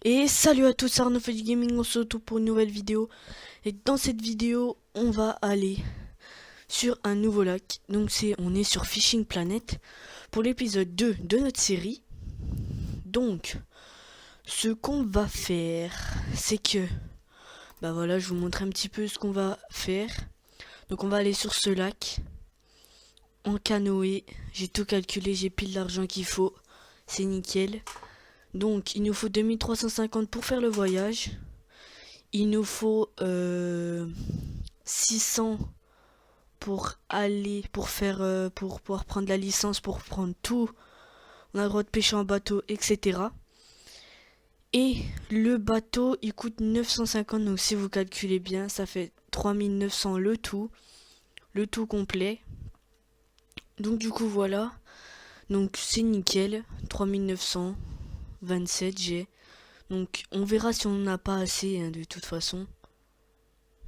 Et salut à tous, c'est Arnaud fait du gaming, on se retrouve pour une nouvelle vidéo. Et dans cette vidéo, on va aller sur un nouveau lac. Donc on est sur Fishing Planet pour l'épisode 2 de notre série. Donc, ce qu'on va faire, c'est que, bah voilà, je vous montre un petit peu ce qu'on va faire. Donc on va aller sur ce lac en canoë. J'ai tout calculé, j'ai pile l'argent qu'il faut. C'est nickel. Donc il nous faut 2350 pour faire le voyage. Il nous faut 600 pour pour pouvoir prendre la licence, pour prendre tout. On a le droit de pêcher en bateau, etc. Et le bateau, il coûte 950, donc si vous calculez bien, ça fait 3900 le tout complet. Donc du coup voilà, donc c'est nickel, 3927 j'ai. Donc on verra si on n'a pas assez hein, de toute façon.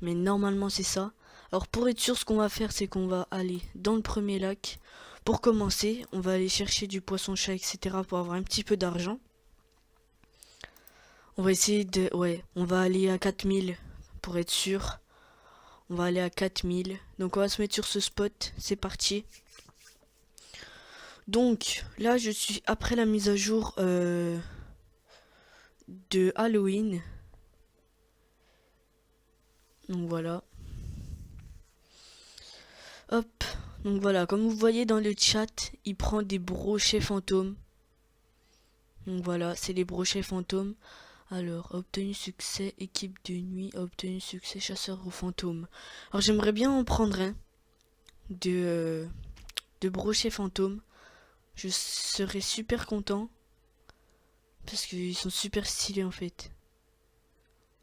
Mais normalement c'est ça. Alors pour être sûr, ce qu'on va faire, c'est qu'on va aller dans le premier lac. Pour commencer, on va aller chercher du poisson-chat, etc. pour avoir un petit peu d'argent. On va essayer de... Ouais, on va aller à 4000 pour être sûr. On va aller à 4000. Donc on va se mettre sur ce spot. C'est parti. Donc là, je suis après la mise à jour de Halloween. Donc voilà. Hop. Donc voilà, comme vous voyez dans le chat, il prend des brochets fantômes. Donc voilà, c'est les brochets fantômes. Alors, obtenu succès, équipe de nuit, obtenu succès, chasseur aux fantômes. Alors j'aimerais bien en prendre un de brochets fantômes. Je serais super content. Parce qu'ils sont super stylés en fait.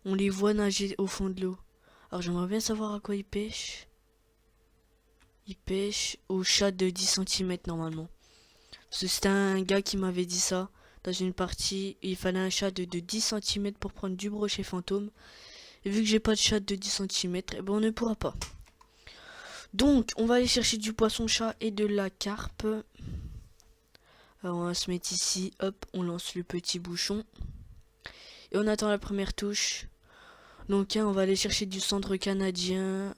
On les voit nager au fond de l'eau. Alors j'aimerais bien savoir à quoi ils pêchent. Ils pêchent au chat de 10 cm normalement. Parce que c'était un gars qui m'avait dit ça. Dans une partie, il fallait un chat de 10 cm pour prendre du brochet fantôme. Et vu que j'ai pas de chat de 10 cm, eh ben on ne pourra pas. Donc, on va aller chercher du poisson-chat et de la carpe. Alors, on va se mettre ici. Hop, on lance le petit bouchon. Et on attend la première touche. Donc, hein, on va aller chercher du cendre canadien.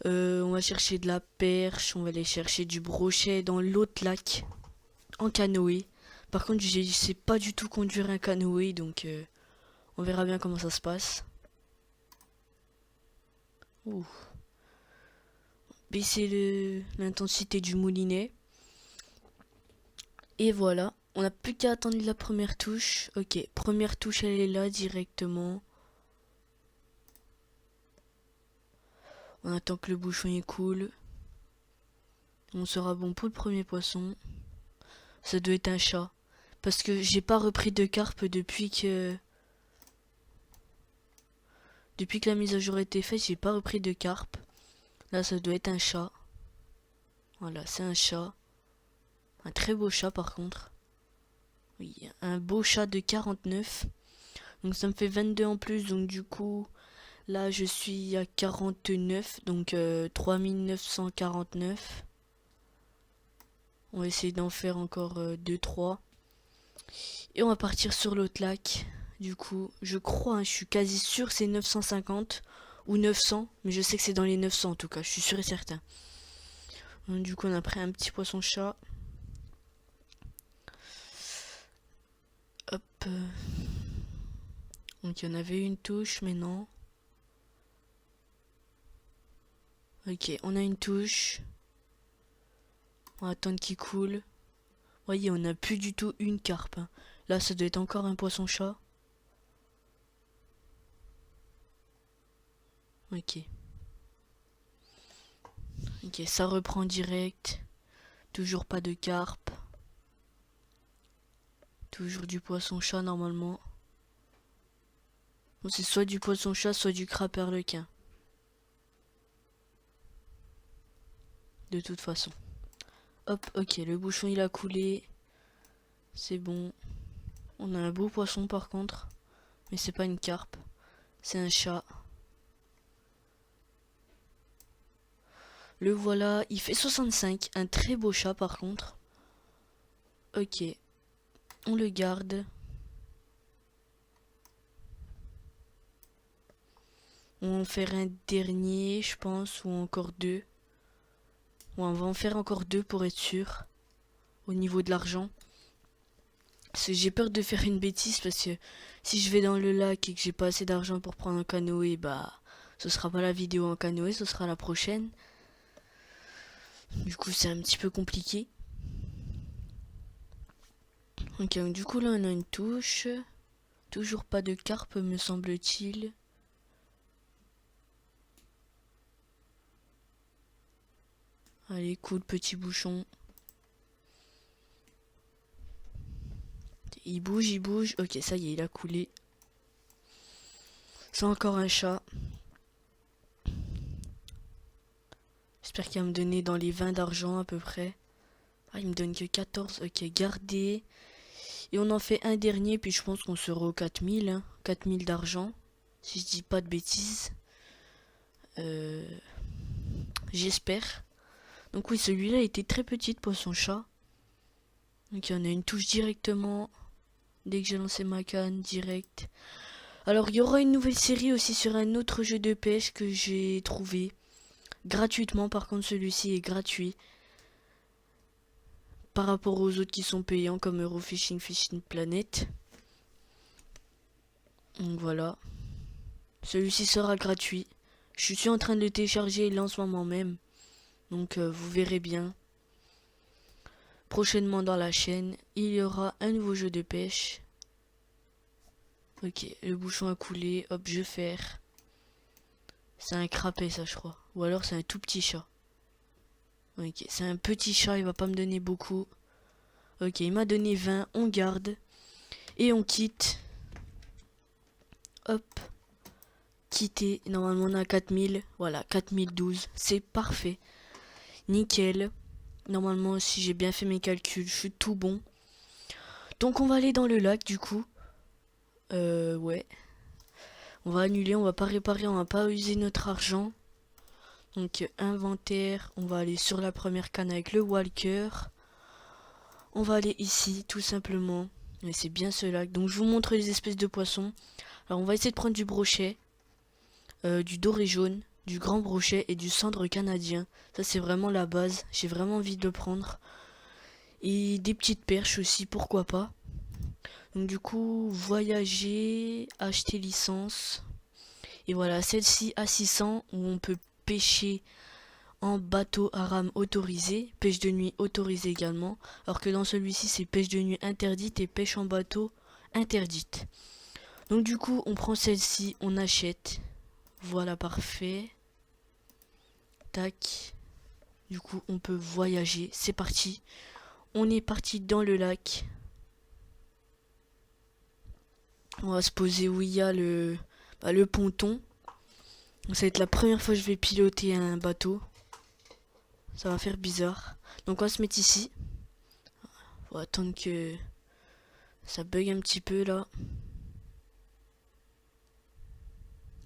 On va chercher de la perche. On va aller chercher du brochet dans l'autre lac. En canoë. Par contre, je sais pas du tout conduire un canoë. Donc, on verra bien comment ça se passe. Ouh. Baisser l'intensité du moulinet. Et voilà. On n'a plus qu'à attendre la première touche. Ok, première touche, elle est là directement. On attend que le bouchon est cool. On sera bon pour le premier poisson. Ça doit être un chat. Parce que j'ai pas repris de carpe depuis que la mise à jour a été faite, j'ai pas repris de carpe. Là, ça doit être un chat. Voilà, c'est un chat. Un très beau chat par contre. Oui, un beau chat de 49. Donc ça me fait 22 en plus. Donc du coup, là je suis à 49. Donc 3949. On va essayer d'en faire encore 2-3. Et on va partir sur l'autre lac. Du coup, je crois, hein, je suis quasi sûr c'est 950 ou 900. Mais je sais que c'est dans les 900 en tout cas, je suis sûr et certain. Donc, du coup, on a pris un petit poisson-chat. Hop. Donc, il y en avait une touche, mais non. Ok, on a une touche. On va attendre qu'il coule. Voyez, on n'a plus du tout une carpe. Hein. Là, ça doit être encore un poisson-chat. Ok. Ok, ça reprend direct. Toujours pas de carpe. Toujours du poisson-chat normalement. Bon, c'est soit du poisson-chat, soit du crabe arlequin. De toute façon. Hop, ok, le bouchon il a coulé. C'est bon. On a un beau poisson par contre. Mais c'est pas une carpe. C'est un chat. Le voilà, il fait 65. Un très beau chat par contre. Ok. On le garde. On va en faire un dernier, je pense, ou encore deux. Ouais, on va en faire encore deux pour être sûr. Au niveau de l'argent. Parce que j'ai peur de faire une bêtise parce que si je vais dans le lac et que j'ai pas assez d'argent pour prendre un canoë, bah ce sera pas la vidéo en canoë, ce sera la prochaine. Du coup c'est un petit peu compliqué. Ok, donc du coup là on a une touche. Toujours pas de carpe me semble-t-il. Allez, cool petit bouchon. Il bouge, il bouge. Ok, ça y est, il a coulé. C'est encore un chat. J'espère qu'il va me donner dans les 20 d'argent à peu près. Ah, il me donne que 14. Ok, gardez. Et on en fait un dernier, puis je pense qu'on sera aux 4000. Hein. 4000 d'argent. Si je dis pas de bêtises. J'espère. Donc oui, celui-là était très petit pour son chat. Donc il y en a une touche directement. Dès que j'ai lancé ma canne, direct. Alors il y aura une nouvelle série aussi sur un autre jeu de pêche que j'ai trouvé. Gratuitement, par contre celui-ci est gratuit. Par rapport aux autres qui sont payants comme Eurofishing, Fishing Planet. Donc voilà. Celui-ci sera gratuit. Je suis en train de le télécharger là en ce moment même. Donc vous verrez bien. Prochainement dans la chaîne, il y aura un nouveau jeu de pêche. Ok, le bouchon a coulé. Hop, je ferre. C'est un crapet ça je crois. Ou alors c'est un tout petit chat. Ok, c'est un petit chat, il va pas me donner beaucoup. Ok, il m'a donné 20, on garde. Et on quitte. Hop. Quitter. Normalement on a 4000. Voilà, 4012. C'est parfait. Nickel. Normalement si j'ai bien fait mes calculs, je suis tout bon. Donc on va aller dans le lac du coup. Ouais. On va annuler, on va pas réparer, on va pas user notre argent. Donc inventaire, on va aller sur la première canne avec le walker. On va aller ici tout simplement. Et c'est bien ce lac. Donc je vous montre les espèces de poissons. Alors on va essayer de prendre du brochet, du doré jaune, du grand brochet et du cendre canadien. Ça c'est vraiment la base. J'ai vraiment envie de le prendre. Et des petites perches aussi, pourquoi pas. Donc du coup, voyager, acheter licence. Et voilà, celle-ci à 600 où on peut pêcher en bateau à rame autorisé, pêche de nuit autorisée également, alors que dans celui-ci c'est pêche de nuit interdite et pêche en bateau interdite. Donc du coup on prend celle-ci, on achète, voilà parfait, tac, du coup on peut voyager, c'est parti, on est parti dans le lac, on va se poser où il y a le ponton, donc ça va être la première fois que je vais piloter un bateau. Ça va faire bizarre. Donc on va se mettre ici. On va attendre que ça bug un petit peu là.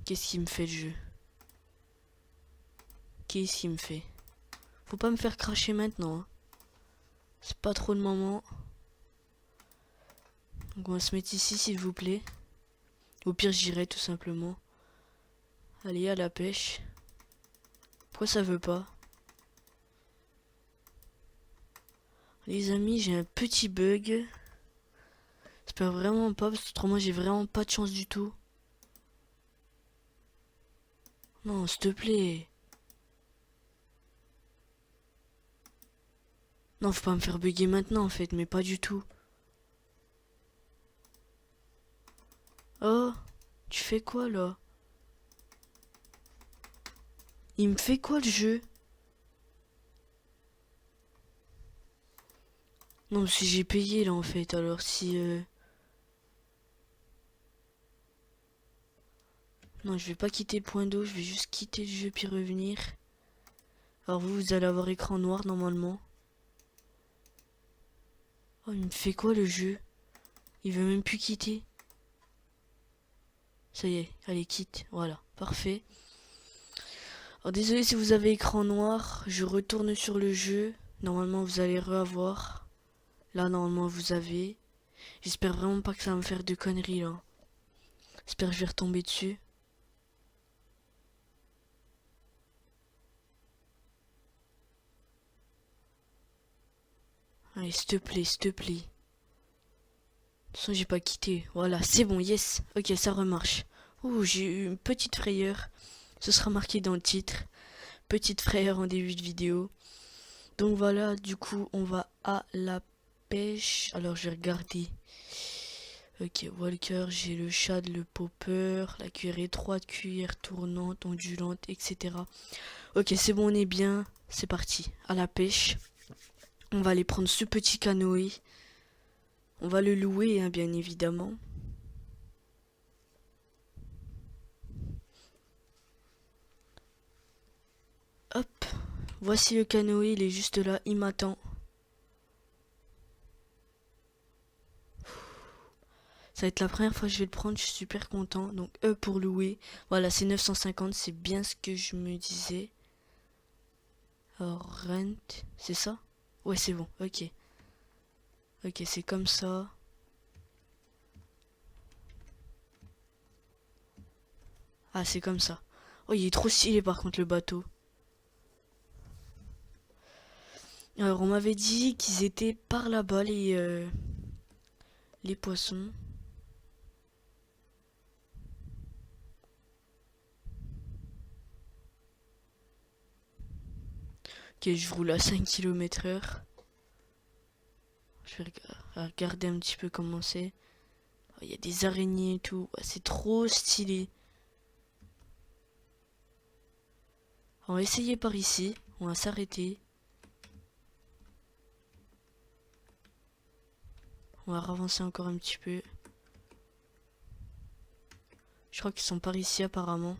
Qu'est-ce qu'il me fait le jeu? Qu'est-ce qu'il me fait? Faut pas me faire cracher maintenant. Hein. C'est pas trop le moment. Donc on va se mettre ici s'il vous plaît. Au pire j'irai tout simplement. Allez à la pêche. Pourquoi ça veut pas? Les amis, j'ai un petit bug. J'espère vraiment pas, parce que autrement j'ai vraiment pas de chance du tout. Non, s'il te plaît. Non, faut pas me faire bugger maintenant en fait, mais pas du tout. Oh, tu fais quoi là? Il me fait quoi le jeu? Non, si j'ai payé là en fait, alors si... Non, je vais pas quitter le point d'eau, je vais juste quitter le jeu puis revenir. Alors vous allez avoir écran noir normalement. Oh, il me fait quoi le jeu? Il veut même plus quitter. Ça y est, allez quitte, voilà, parfait. Alors désolé si vous avez écran noir, je retourne sur le jeu. Normalement vous allez reavoir. Là normalement vous avez. J'espère vraiment pas que ça va me faire de conneries là. J'espère que je vais retomber dessus. Allez, s'il te plaît, s'il te plaît. De toute façon, j'ai pas quitté. Voilà, c'est bon, yes. Ok, ça remarche. Ouh, j'ai eu une petite frayeur. Ce sera marqué dans le titre. Petite frayeur en début de vidéo. Donc voilà, du coup, on va à la pêche. Alors, je vais regarder. Ok, Walker, j'ai le shad, le popper, la cuillère étroite, cuillère tournante, ondulante, etc. Ok, c'est bon, on est bien. C'est parti, à la pêche. On va aller prendre ce petit canoë. On va le louer, hein, bien évidemment. Hop, voici le canoë, il est juste là, il m'attend. Ça va être la première fois que je vais le prendre, je suis super content. Donc pour louer, voilà, c'est 950, c'est bien ce que je me disais. Alors, rent, c'est ça? Ouais, c'est bon, ok. Ok, c'est comme ça. Ah, c'est comme ça. Oh, il est trop stylé par contre le bateau. Alors, on m'avait dit qu'ils étaient par là-bas, les poissons. Ok, je roule à 5 km/h. Je vais regarder un petit peu comment c'est. Oh, il y a des araignées et tout. Ouais, c'est trop stylé. On va essayer par ici. On va s'arrêter. On va avancer encore un petit peu. Je crois qu'ils sont par ici apparemment.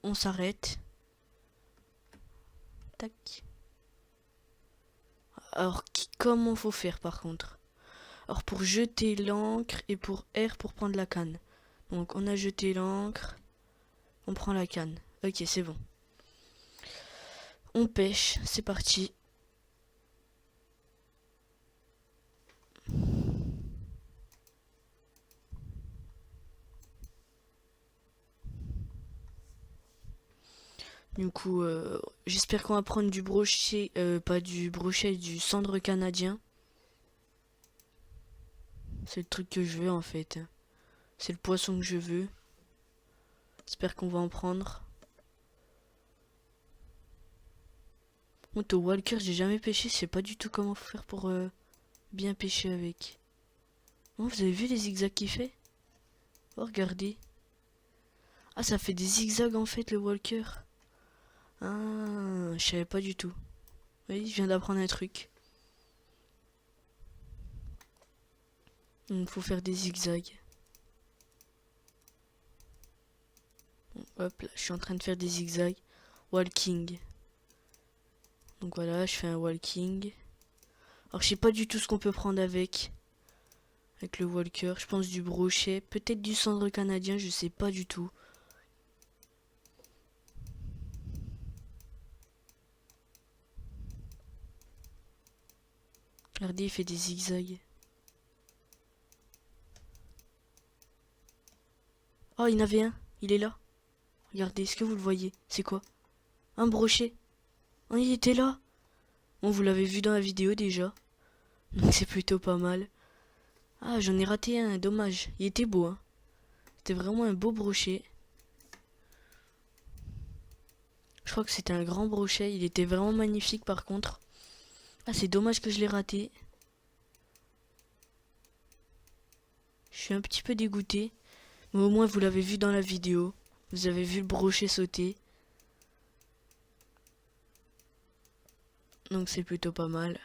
On s'arrête. Tac. Alors, comment faut faire par contre? Alors, pour jeter l'ancre et pour R pour prendre la canne. Donc, on a jeté l'ancre. On prend la canne. Ok, c'est bon. On pêche. C'est parti. Du coup, j'espère qu'on va prendre du brochet, pas du brochet, du cendre canadien. C'est le truc que je veux en fait. C'est le poisson que je veux. J'espère qu'on va en prendre. Bon, au Walker, j'ai jamais pêché, je sais pas du tout comment faire pour bien pêcher avec. Oh, vous avez vu les zigzags qu'il fait? Oh, regardez. Ah, ça fait des zigzags en fait le Walker. Ah, je savais pas du tout. Oui, je viens d'apprendre un truc. Il faut faire des zigzags. Bon, hop là, je suis en train de faire des zigzags. Walking. Donc voilà, je fais un walking. Alors je sais pas du tout ce qu'on peut prendre avec le walker. Je pense du brochet, peut-être du cendre canadien, je sais pas du tout. Regardez, il fait des zigzags. Oh, il y en avait un, il est là. Regardez, est-ce que vous le voyez? C'est quoi? Un brochet. Oh, il était là. Bon, vous l'avez vu dans la vidéo déjà. Donc c'est plutôt pas mal. Ah, j'en ai raté un, dommage. Il était beau, hein. C'était vraiment un beau brochet. Je crois que c'était un grand brochet. Il était vraiment magnifique par contre. Ah, c'est dommage que je l'ai raté. Je suis un petit peu dégoûté. Mais au moins vous l'avez vu dans la vidéo. Vous avez vu le brochet sauter. Donc c'est plutôt pas mal.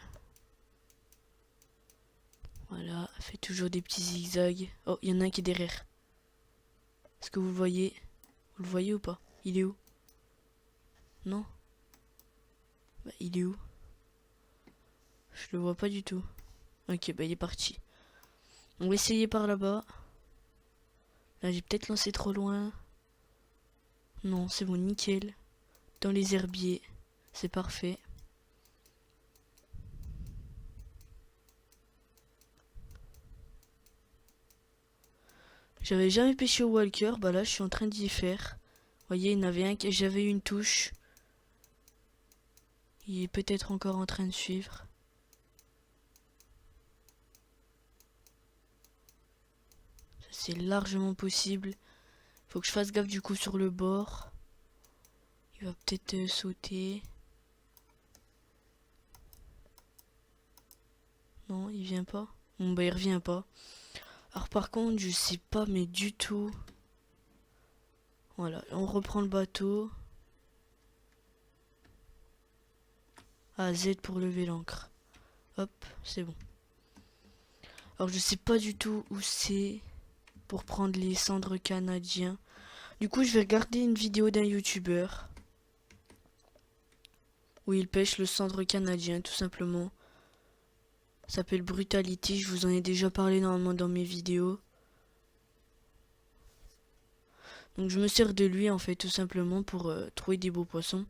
Voilà, fait toujours des petits zigzags. Oh, il y en a un qui est derrière. Est-ce que vous le voyez? Vous le voyez ou pas? Il est où? Non? Bah, il est où? Je le vois pas du tout. Ok, bah il est parti. On va essayer par là-bas. Là, j'ai peut-être lancé trop loin. Non, c'est bon, nickel. Dans les herbiers. C'est parfait. J'avais jamais pêché au walker. Bah là, je suis en train d'y faire. Vous voyez, il y en avait un, j'avais une touche. Il est peut-être encore en train de suivre. Ça, c'est largement possible. Faut que je fasse gaffe du coup sur le bord. Il va peut-être sauter. Non, il vient pas. Bon bah il revient pas. Alors par contre, je sais pas mais du tout. Voilà, on reprend le bateau. Ah, Z pour lever l'ancre. Hop, c'est bon. Alors je sais pas du tout où c'est pour prendre les cendres canadiens. Du coup, je vais regarder une vidéo d'un youtubeur où il pêche le cendre canadien, tout simplement. Ça s'appelle Brutality, je vous en ai déjà parlé normalement dans mes vidéos. Donc je me sers de lui en fait, tout simplement pour trouver des beaux poissons.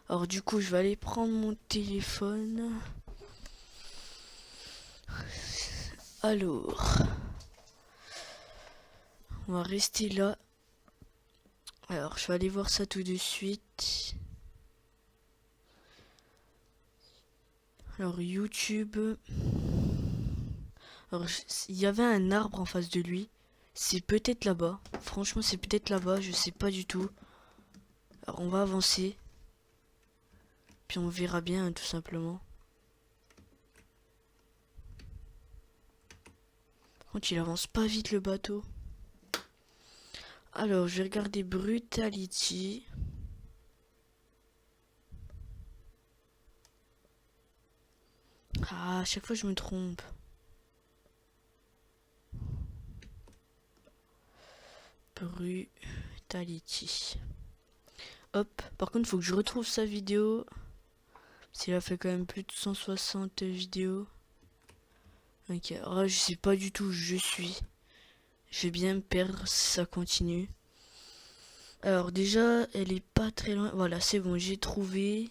Alors du coup, je vais aller prendre mon téléphone. Alors, on va rester là. Alors, je vais aller voir ça tout de suite. Alors, YouTube. Alors, il y avait un arbre en face de lui. C'est peut-être là-bas. Franchement, c'est peut-être là-bas. Je sais pas du tout. Alors, on va avancer. Puis on verra bien, hein, tout simplement. Par contre, il avance pas vite le bateau. Alors, je vais regarder Brutality. Ah, à chaque fois je me trompe. Brutality. Hop. Par contre, faut que je retrouve sa vidéo. S'il a fait quand même plus de 160 vidéos. Ok, alors là, je sais pas du tout où je suis. Je vais bien me perdre si ça continue. Alors déjà, elle est pas très loin. Voilà, c'est bon, j'ai trouvé.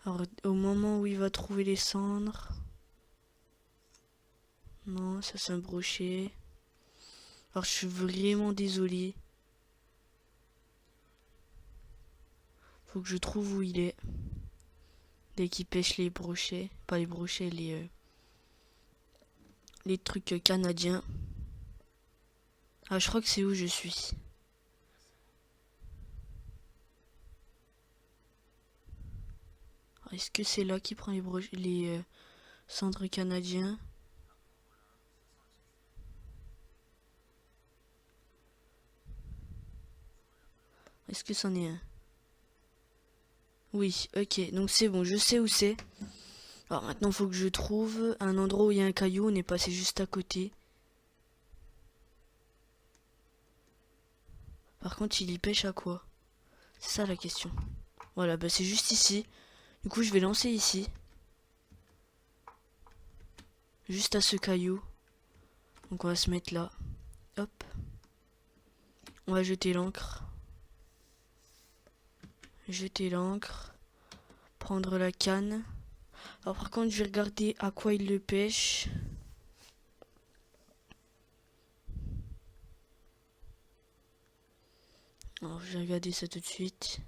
Alors, au moment où il va trouver les cendres. Non, ça c'est un brochet. Alors, je suis vraiment désolé. Faut que je trouve où il est. Dès qu'il pêche les brochets. Pas les brochets, les trucs canadiens. Ah, je crois que c'est où je suis. Est-ce que c'est là qu'il prend les cendres canadiens? Est-ce que c'en est un? Oui, ok, donc c'est bon, je sais où c'est. Alors maintenant, il faut que je trouve un endroit où il y a un caillou. On est passé juste à côté. Par contre, il y pêche à quoi? C'est ça la question. Voilà, bah c'est juste ici. Du coup, je vais lancer ici. Juste à ce caillou. Donc on va se mettre là. Hop. On va jeter l'ancre. Jeter l'ancre. Prendre la canne. Alors par contre, je vais regarder à quoi il le pêche. Alors je vais regarder ça tout de suite.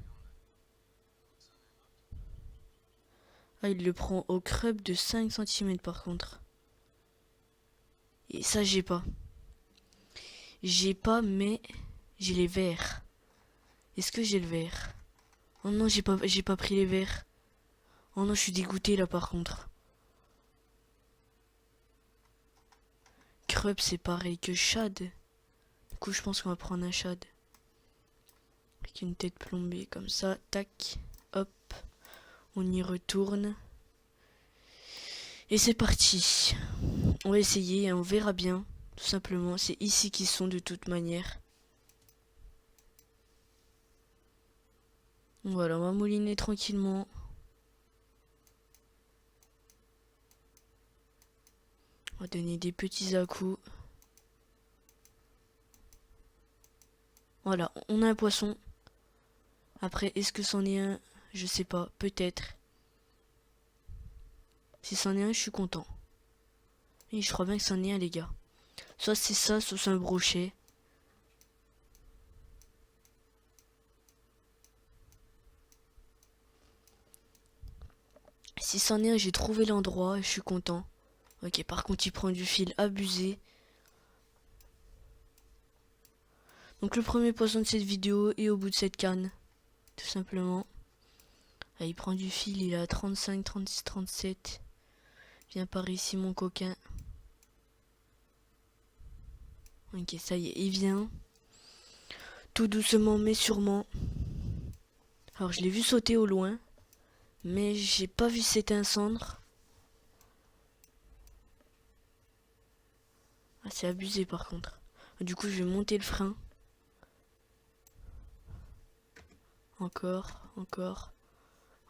Ah, il le prend au creux de 5 cm par contre. Et ça, j'ai pas. J'ai pas, mais j'ai les verres. Est-ce que j'ai le verre? Oh non, j'ai pas pris les verres. Oh non, je suis dégoûté là par contre. Crub, c'est pareil que shad. Du coup, je pense qu'on va prendre un shad. Avec une tête plombée comme ça. Tac. Hop. On y retourne. Et c'est parti. On va essayer et on verra bien. Tout simplement. C'est ici qu'ils sont de toute manière. Voilà, on va mouliner tranquillement. On va donner des petits à-coups. Voilà, on a un poisson. Après, est-ce que c'en est un? Je sais pas, peut-être. Si c'en est un, je suis content. Et je crois bien que c'en est un, les gars. Soit c'est ça, soit c'est un brochet. Si c'en est un, j'ai trouvé l'endroit et je suis content. Ok, par contre, il prend du fil abusé. Donc le premier poisson de cette vidéo est au bout de cette canne. Tout simplement. Là, il prend du fil, il est à 35, 36, 37. Viens par ici, mon coquin. Ok, ça y est, il vient. Tout doucement, mais sûrement. Alors, je l'ai vu sauter au loin. Mais j'ai pas vu s'éteindre. Ah, c'est abusé par contre. Du coup, je vais monter le frein. Encore, encore.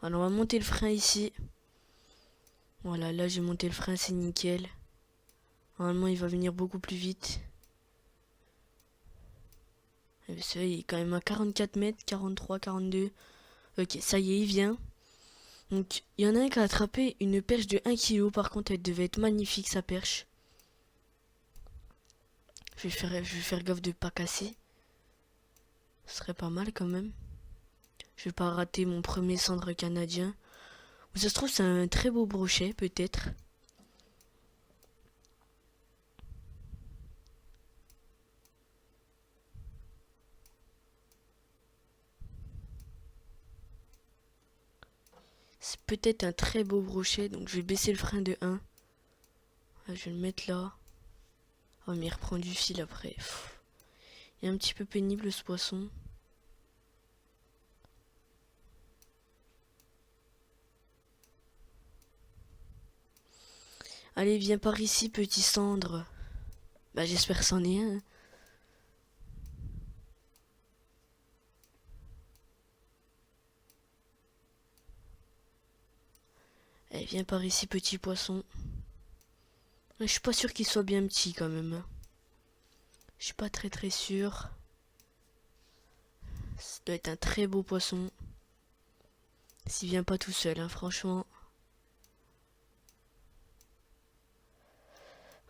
Alors, on va monter le frein ici. Voilà, là j'ai monté le frein, c'est nickel. Normalement, il va venir beaucoup plus vite. Et bien, ça, il est quand même à 44 mètres, 43, 42. Ok, ça y est, il vient. Donc, il y en a un qui a attrapé une perche de 1 kg. Par contre, elle devait être magnifique, sa perche. Je vais faire gaffe de pas casser. Ce serait pas mal quand même. Je vais pas rater mon premier cendre canadien. Ou ça se trouve, c'est un très beau brochet, peut-être. C'est peut-être un très beau brochet, donc je vais baisser le frein de 1. Je vais le mettre là. Oh, mais il reprend du fil après. Il est un petit peu pénible ce poisson. Allez, viens par ici, petit cendre. Bah, j'espère que c'en est un. Allez, viens par ici, petit poisson. Je suis pas sûr qu'il soit bien petit quand même. Je suis pas très sûr. Ça doit être un très beau poisson. S'il vient pas tout seul, hein, franchement.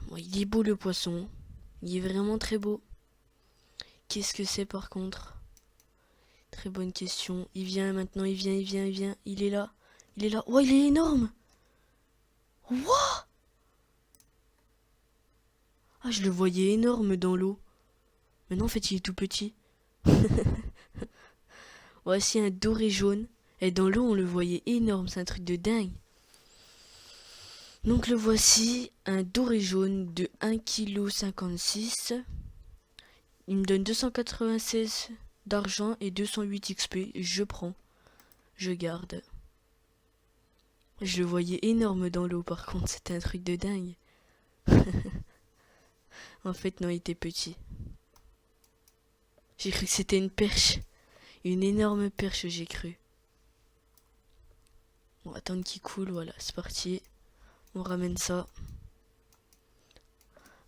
Bon, il est beau le poisson. Il est vraiment très beau. Qu'est-ce que c'est par contre? Très bonne question. Il vient maintenant, il vient. Il est là. Il est là. Oh, il est énorme! Wouah! Ah, je le voyais énorme dans l'eau. Mais non, en fait, il est tout petit. Voici un doré jaune. Et dans l'eau, on le voyait énorme. C'est un truc de dingue. Donc le voici, un doré jaune de 1,56 kg. Il me donne 296 d'argent et 208 XP. Je prends. Je garde. Je le voyais énorme dans l'eau par contre. C'était un truc de dingue. En fait, non, il était petit. J'ai cru que c'était une perche. Une énorme perche, j'ai cru. On va attendre qu'il coule. Voilà, c'est parti. On ramène ça.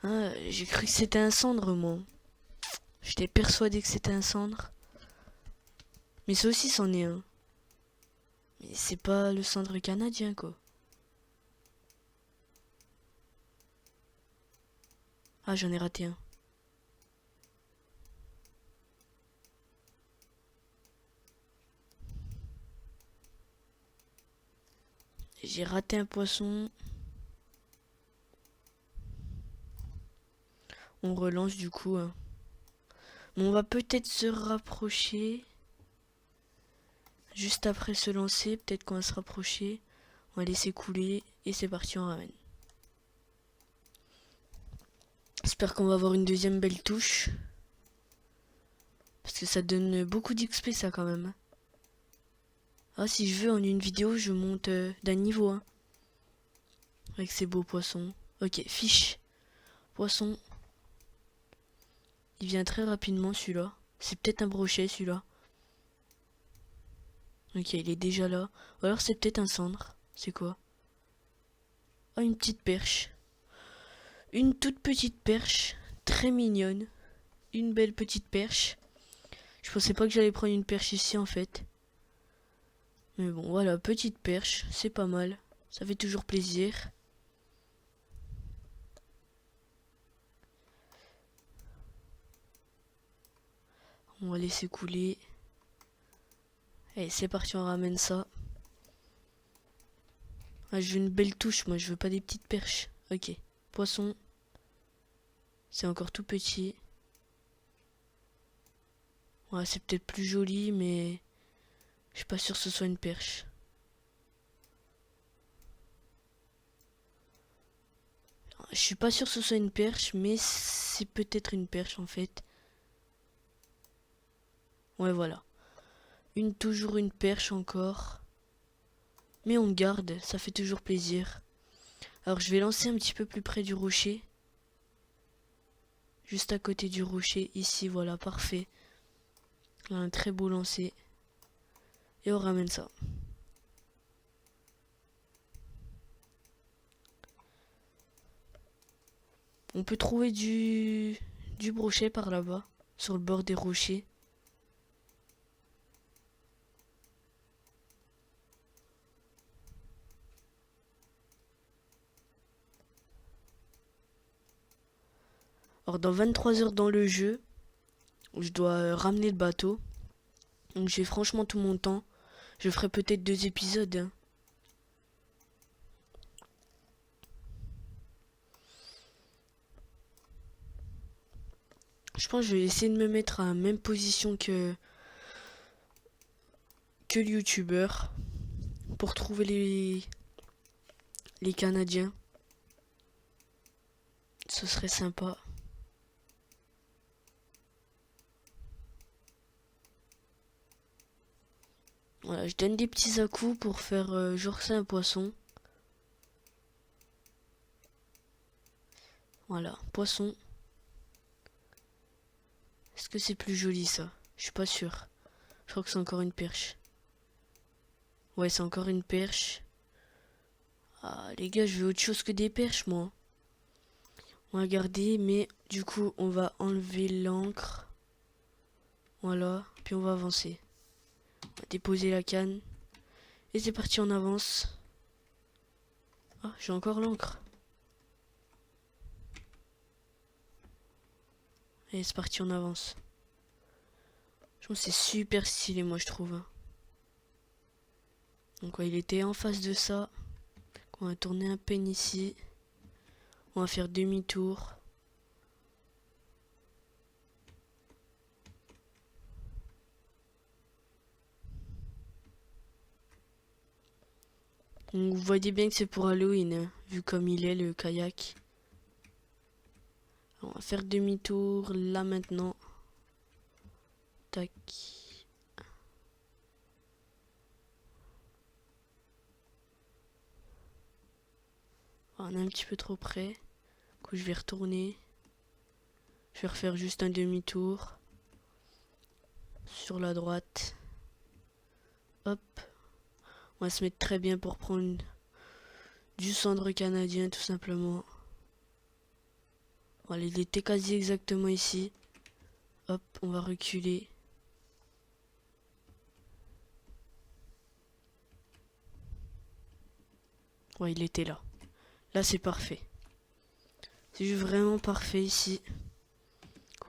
Ah, j'ai cru que c'était un cendre, moi. J'étais persuadé que c'était un cendre. Mais ça aussi, c'en est un. Mais c'est pas le cendre canadien, quoi. Ah, j'en ai raté un. J'ai raté un poisson. On relance du coup. Hein. Bon, on va peut-être se rapprocher. Juste après se lancer, peut-être qu'on va se rapprocher. On va laisser couler. Et c'est parti, on ramène. J'espère qu'on va avoir une deuxième belle touche. Parce que ça donne beaucoup d'XP ça quand même. Ah, si je veux en une vidéo, je monte d'un niveau. Hein. Avec ces beaux poissons. Ok, fiche. Poisson. Il vient très rapidement celui-là. C'est peut-être un brochet celui-là. Ok, il est déjà là. Ou alors c'est peut-être un cendre. C'est quoi? Oh, une petite perche. Une toute petite perche. Très mignonne. Une belle petite perche. Je pensais pas que j'allais prendre une perche ici en fait. Mais bon, voilà, petite perche. C'est pas mal. Ça fait toujours plaisir. On va laisser couler. Allez, c'est parti, on ramène ça. Ah, je veux une belle touche, moi, je veux pas des petites perches. Ok, poisson. C'est encore tout petit. Ouais, c'est peut-être plus joli, mais je suis pas sûr que ce soit une perche. Je suis pas sûr que ce soit une perche, mais c'est peut-être une perche en fait. Ouais, voilà. Toujours une perche encore. Mais on garde, ça fait toujours plaisir. Alors je vais lancer un petit peu plus près du rocher. Juste à côté du rocher, ici, voilà, parfait. Là, un très beau lancer. Et on ramène ça. On peut trouver du brochet par là-bas, sur le bord des rochers. Alors dans 23 heures dans le jeu, je dois ramener le bateau. Donc j'ai franchement tout mon temps. Je ferai peut-être 2 épisodes. Hein. Je pense que je vais essayer de me mettre à la même position que le youtubeur pour trouver les Canadiens. Ce serait sympa. Voilà, je donne des petits à-coups pour faire genre c'est un poisson. Voilà, poisson. Est-ce que c'est plus joli ça? Je suis pas sûr. Je crois que c'est encore une perche. Ouais, c'est encore une perche. Ah, les gars, je veux autre chose que des perches, moi. On va garder, mais du coup, on va enlever l'encre. Voilà, puis on va avancer. On va déposer la canne. Et c'est parti, on avance. Ah, j'ai encore l'encre. Et c'est parti, on avance. Je pense que c'est super stylé, moi, je trouve. Donc, ouais, il était en face de ça. On va tourner un peine ici. On va faire demi-tour. Donc, vous voyez bien que c'est pour Halloween, hein, vu comme il est, le kayak. On va faire demi-tour là maintenant. Tac. On est un petit peu trop près. Du coup, je vais retourner. Je vais refaire juste un demi-tour. Sur la droite. Hop. On va se mettre très bien pour prendre du cendre canadien, tout simplement. Voilà, il était quasi exactement ici. Hop, on va reculer. Ouais, il était là. Là, c'est parfait. C'est juste vraiment parfait ici.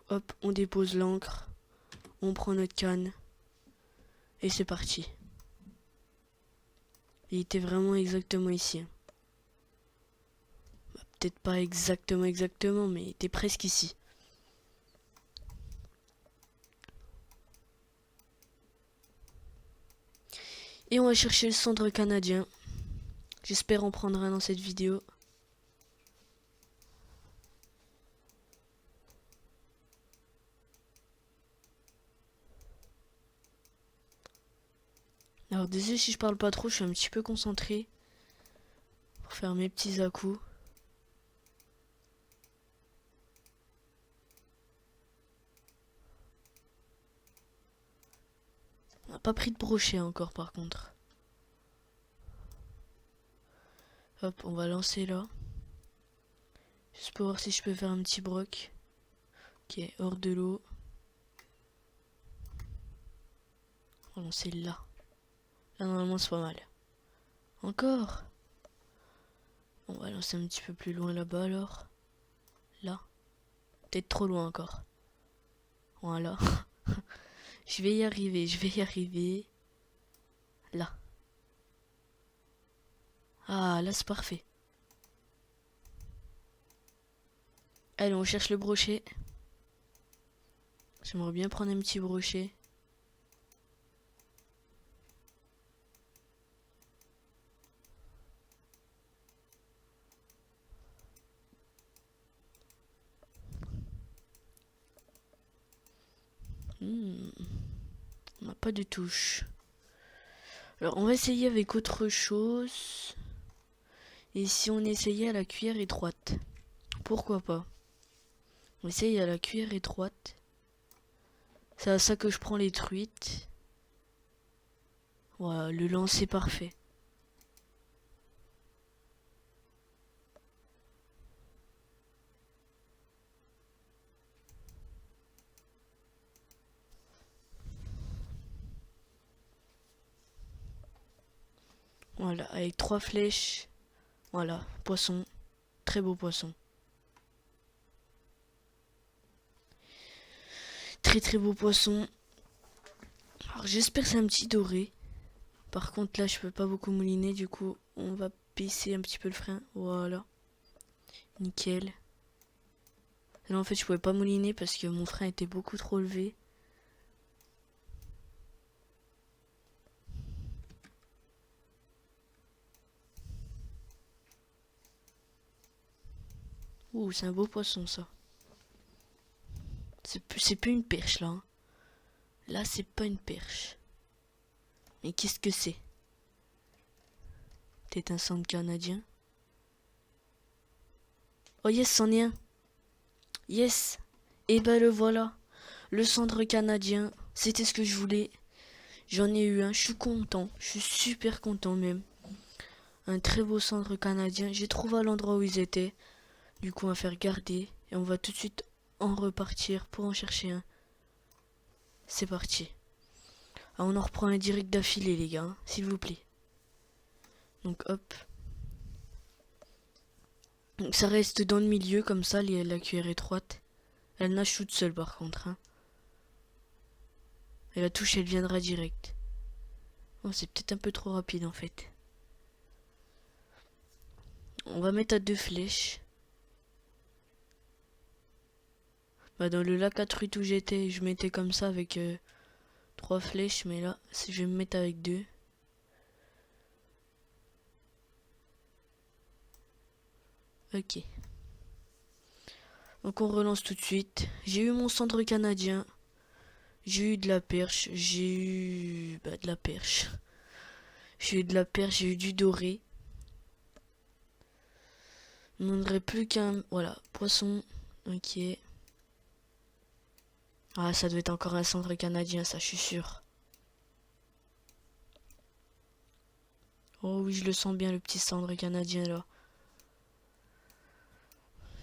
Hop, on dépose l'encre. On prend notre canne. Et c'est parti. Il était vraiment exactement ici. Bah, peut-être pas exactement, mais il était presque ici. Et on va chercher le cendre canadien. J'espère en prendre un dans cette vidéo. Alors désolé si je parle pas trop, je suis un petit peu concentré pour faire mes petits à-coups. On n'a pas pris de brochet encore par contre. Hop, on va lancer là. Juste pour voir si je peux faire un petit broc. Ok, hors de l'eau. On va lancer là. Là normalement c'est pas mal. Encore. On va lancer un petit peu plus loin là-bas alors. Là. Peut-être trop loin encore. Voilà. Je vais y arriver, je vais y arriver. Là. Ah, là c'est parfait. Allez, on cherche le brochet. J'aimerais bien prendre un petit brochet. On n'a pas de touche. Alors, on va essayer avec autre chose. Et si on essayait à la cuillère étroite? Pourquoi pas? On essaye à la cuillère étroite. C'est à ça que je prends les truites. Voilà, le lancer parfait. Voilà, avec 3 flèches. Voilà, poisson. Très beau poisson. Très très beau poisson. Alors j'espère que c'est un petit doré. Par contre là je peux pas beaucoup mouliner, du coup on va baisser un petit peu le frein. Voilà. Nickel. Là en fait je pouvais pas mouliner parce que mon frein était beaucoup trop levé. Ouh, c'est un beau poisson ça. C'est plus une perche là. Hein. Là c'est pas une perche. Mais qu'est-ce que c'est? Peut-être un centre canadien. Oh yes, c'en est un. Yes. Et ben le voilà. Le cendre canadien. C'était ce que je voulais. J'en ai eu un. Je suis content. Je suis super content même. Un très beau cendre canadien. J'ai trouvé à l'endroit où ils étaient. Du coup on va faire garder. Et on va tout de suite en repartir pour en chercher un. C'est parti. Ah, on en reprend un direct d'affilée les gars. Hein, s'il vous plaît. Donc hop. Donc ça reste dans le milieu comme ça, la cuillère étroite. Elle nage toute seule par contre. Hein. Et la touche elle viendra direct. Oh, c'est peut-être un peu trop rapide en fait. On va mettre à 2 flèches. Bah dans le lac à truites où j'étais, je mettais comme ça avec 3 flèches. Mais là, je vais me mettre avec 2. Ok. Donc on relance tout de suite. J'ai eu mon cendre canadien. J'ai eu de la perche. J'ai eu... Bah de la perche. J'ai eu de la perche, j'ai eu du doré. Il ne manquerait plus qu'un... Voilà, poisson. Ok. Ah, ça doit être encore un cendre canadien, ça, je suis sûr. Oh oui, je le sens bien, le petit cendre canadien, là.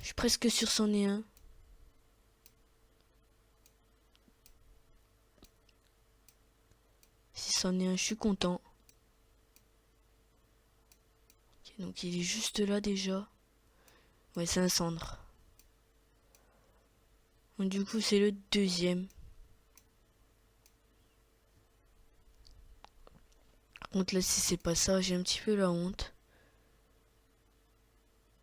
Je suis presque sûr c'en est un. Si c'en est un, je suis content. Ok, donc il est juste là, déjà. Ouais, c'est un cendre. Donc, du coup, c'est le deuxième. Par contre, là, si c'est pas ça, j'ai un petit peu la honte.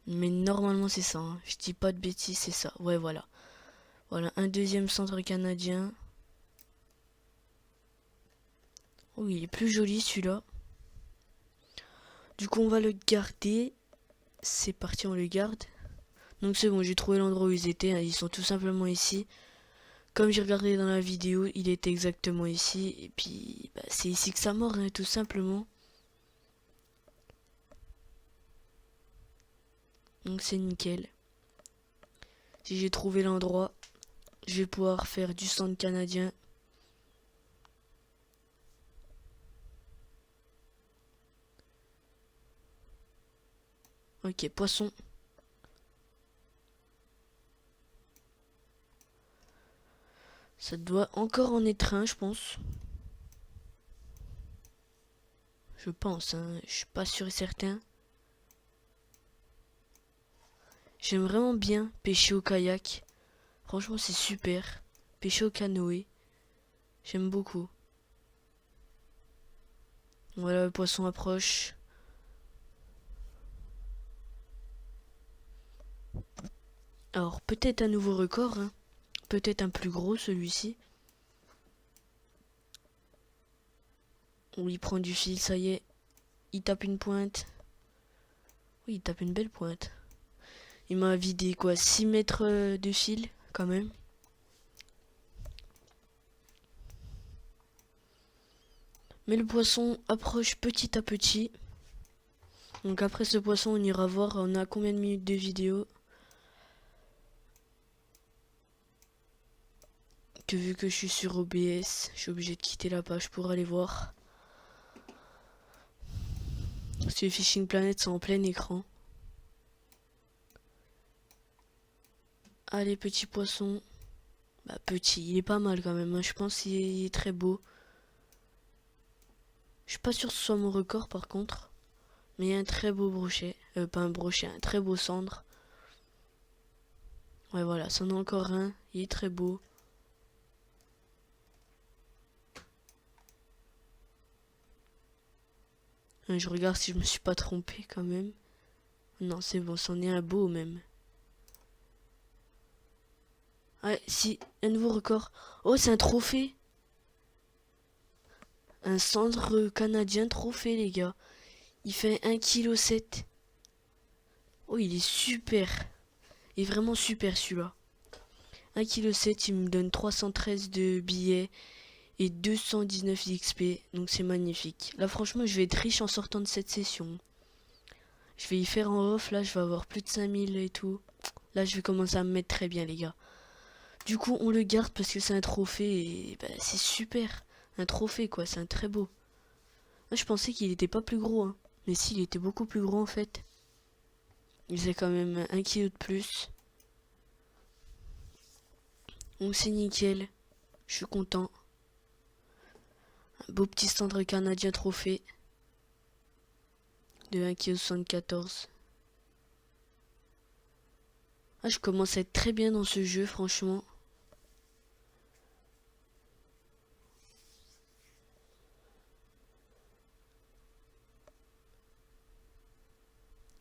Mais normalement, c'est ça. Hein. Je dis pas de bêtises, c'est ça. Ouais, voilà. Voilà, un deuxième cendre canadien. Oh, il est plus joli, celui-là. Du coup, on va le garder. C'est parti, on le garde. Donc c'est bon, j'ai trouvé l'endroit où ils étaient. Hein. Ils sont tout simplement ici. Comme j'ai regardé dans la vidéo, il était exactement ici. Et puis, bah, c'est ici que ça mord, hein, tout simplement. Donc c'est nickel. Si j'ai trouvé l'endroit, je vais pouvoir faire du centre canadien. Ok, poisson. Ça doit encore en être un, je pense. Je pense, hein. Je suis pas sûr et certain. J'aime vraiment bien pêcher au kayak. Franchement, c'est super. Pêcher au canoë. J'aime beaucoup. Voilà, le poisson approche. Alors, peut-être un nouveau record, hein. Peut-être un plus gros, celui-ci. Où il prend du fil, ça y est. Il tape une pointe. Oui, il tape une belle pointe. Il m'a vidé, quoi, 6 mètres de fil, quand même. Mais le poisson approche petit à petit. Donc après ce poisson, on ira voir, on a combien de minutes de vidéo. Que vu que je suis sur OBS, je suis obligé de quitter la page pour aller voir. Parce que Fishing Planet, c'est en plein écran. Allez, petit poisson. Bah, petit, il est pas mal quand même, hein. Je pense qu'il est très beau. Je suis pas sûr que ce soit mon record par contre. Mais il y a un très beau brochet. Pas un brochet, un très beau cendre. Ouais, voilà, c'en a encore un. Il est très beau. Je regarde si je me suis pas trompé quand même. Non, c'est bon, c'en est un beau même. Ah, si, un nouveau record. Oh, c'est un trophée. Un cendre canadien trophée, les gars. Il fait 1,7 kg. Oh, il est super. Il est vraiment super celui-là. 1,7 kg, il me donne 313 de billets et 219 d'XP. Donc c'est magnifique. Là, franchement, je vais être riche en sortant de cette session. Je vais y faire en off. Là, je vais avoir plus de 5000 et tout. Là, je vais commencer à me mettre très bien, les gars. Du coup, on le garde parce que c'est un trophée et bah, c'est super. Un trophée, quoi. C'est un très beau. Moi, je pensais qu'il était pas plus gros, hein. Mais si, il était beaucoup plus gros en fait. Il faisait quand même 1 kg de plus. Donc c'est nickel. Je suis content. Un beau petit cendre canadien trophée. De 1,74 kg. Ah, je commence à être très bien dans ce jeu, franchement.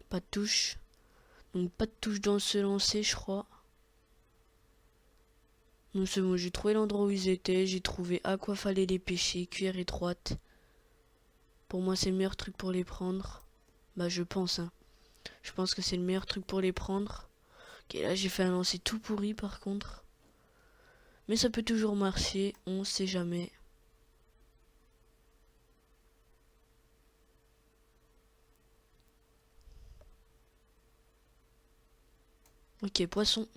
Pas de touche. Donc pas de touche dans ce lancer, je crois. Donc c'est bon, j'ai trouvé l'endroit où ils étaient. J'ai trouvé à quoi fallait les pêcher. Cuillère étroite. Pour moi, c'est le meilleur truc pour les prendre. Bah, je pense, hein. Je pense que c'est le meilleur truc pour les prendre. Ok, là, j'ai fait un lancer tout pourri, par contre. Mais ça peut toujours marcher. On sait jamais. Ok, poisson.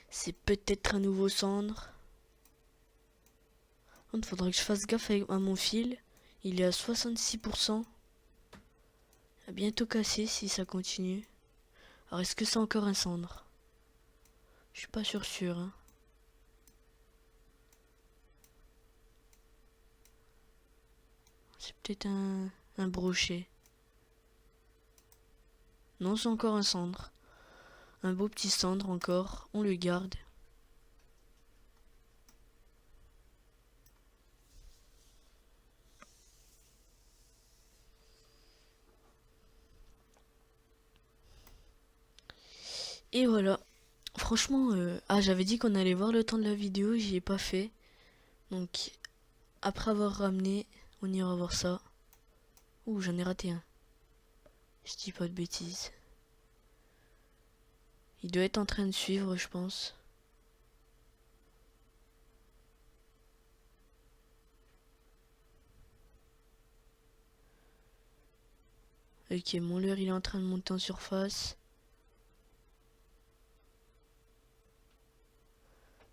C'est peut-être un nouveau cendre. Il faudra que je fasse gaffe à mon fil. Il est à 66%. Il va bientôt casser si ça continue. Alors est-ce que c'est encore un cendre? Je suis pas sûr, hein. C'est peut-être un brochet. Non, c'est encore un cendre. Un beau petit cendre encore. On le garde. Et voilà. Franchement, ah, j'avais dit qu'on allait voir le temps de la vidéo, j'y ai pas fait. Donc, après avoir ramené, on ira voir ça. Ouh, j'en ai raté un. Je dis pas de bêtises. Il doit être en train de suivre, je pense. Ok, mon leurre, il est en train de monter en surface.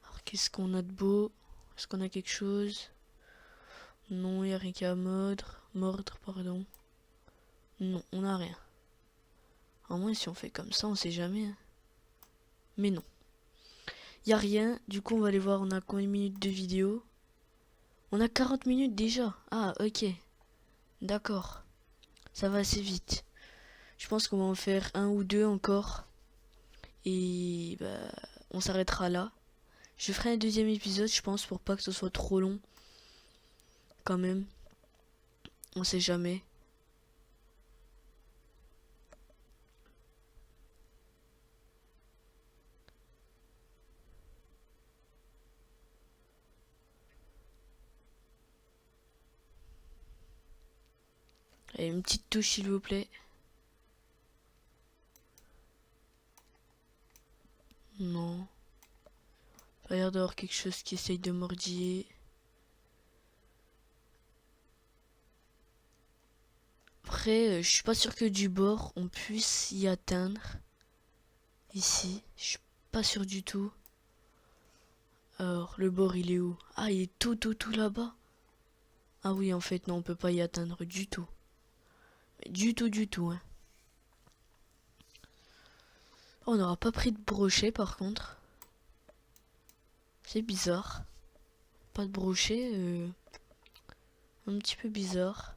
Alors, qu'est-ce qu'on a de beau? Est-ce qu'on a quelque chose? Non, il n'y a rien qu'à mordre. Mordre, pardon. Non, on n'a rien. À moins si on fait comme ça, on sait jamais, hein. Mais non. Il n'y a rien. Du coup, on va aller voir, on a combien de minutes de vidéo? On a 40 minutes déjà. Ah, ok. D'accord. Ça va assez vite. Je pense qu'on va en faire un ou deux encore. Et bah, on s'arrêtera là. Je ferai un deuxième épisode, je pense, pour pas que ce soit trop long. Quand même. On sait jamais. Allez, une petite touche, s'il vous plaît. Non. Pas l'air d'avoir quelque chose qui essaye de mordiller. Après, je suis pas sûr que du bord on puisse y atteindre. Ici, je suis pas sûr du tout. Alors, le bord il est où? Ah, il est tout là-bas. Ah oui, en fait, non, on peut pas y atteindre du tout. Mais du tout, hein. Oh, on n'aura pas pris de brochet par contre. C'est bizarre. Pas de brochet, un petit peu bizarre.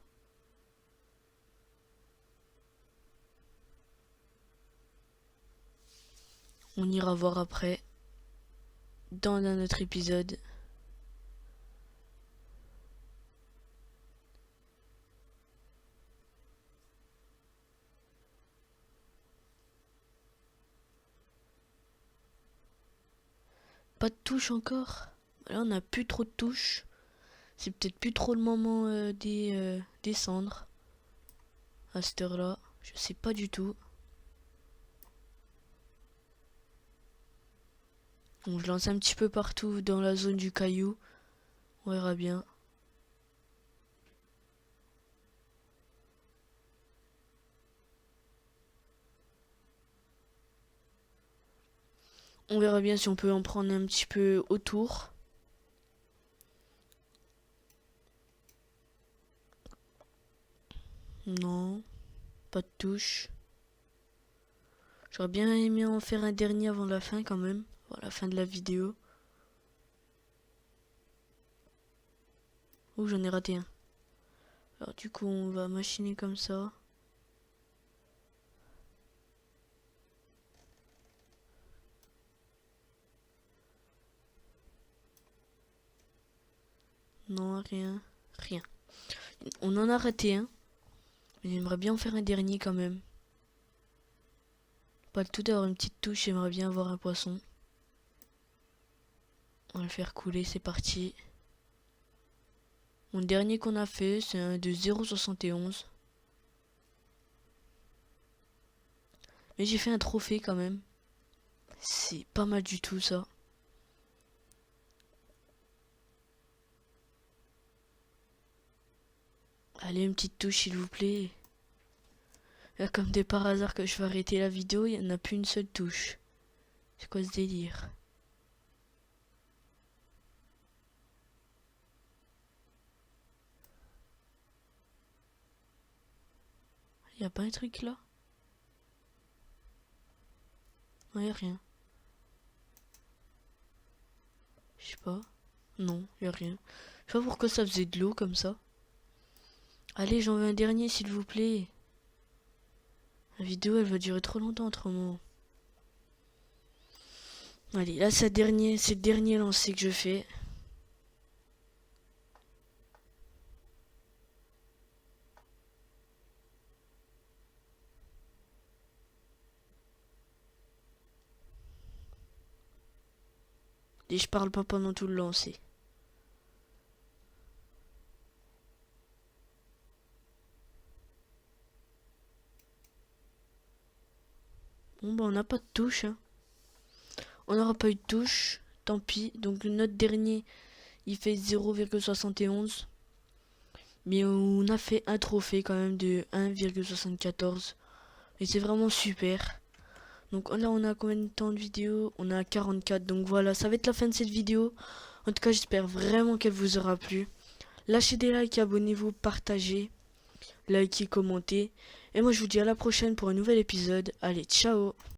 On ira voir après dans un autre épisode. Pas de touche encore. Là, on n'a plus trop de touches. C'est peut-être plus trop le moment des cendres. À cette heure-là, je sais pas du tout. Bon, je lance un petit peu partout dans la zone du caillou. On verra bien. On verra bien si on peut en prendre un petit peu autour. Non, pas de touche. J'aurais bien aimé en faire un dernier avant la fin quand même. Voilà, la fin de la vidéo. Oh, j'en ai raté un. Alors du coup, on va machiner comme ça. Non, rien. Rien. On en a raté un. Mais j'aimerais bien en faire un dernier quand même. Pas le tout d'avoir une petite touche, j'aimerais bien avoir un poisson. On va le faire couler, c'est parti. Mon dernier qu'on a fait, c'est un de 0,71. Mais j'ai fait un trophée quand même. C'est pas mal du tout ça. Allez, une petite touche s'il vous plaît. Là, comme de par hasard que je vais arrêter la vidéo, il n'y en a plus une seule touche. C'est quoi ce délire? Il n'y a pas un truc là? Non, y a rien. Je sais pas. Non, y a rien. Je sais pas pourquoi ça faisait de l'eau comme ça. Allez, j'en veux un dernier s'il vous plaît. La vidéo elle va durer trop longtemps autrement. Allez, là c'est le dernier lancer que je fais. Et je parle pas pendant tout le lancer. Bon bah on n'a pas de touche. Hein. On n'aura pas eu de touche. Tant pis. Donc notre dernier il fait 0,71. Mais on a fait un trophée quand même de 1,74. Et c'est vraiment super. Donc là on a combien de temps de vidéo? On a 44. Donc voilà, ça va être la fin de cette vidéo. En tout cas j'espère vraiment qu'elle vous aura plu. Lâchez des likes, abonnez-vous, partagez, likez, commentez. Et moi je vous dis à la prochaine pour un nouvel épisode. Allez, ciao!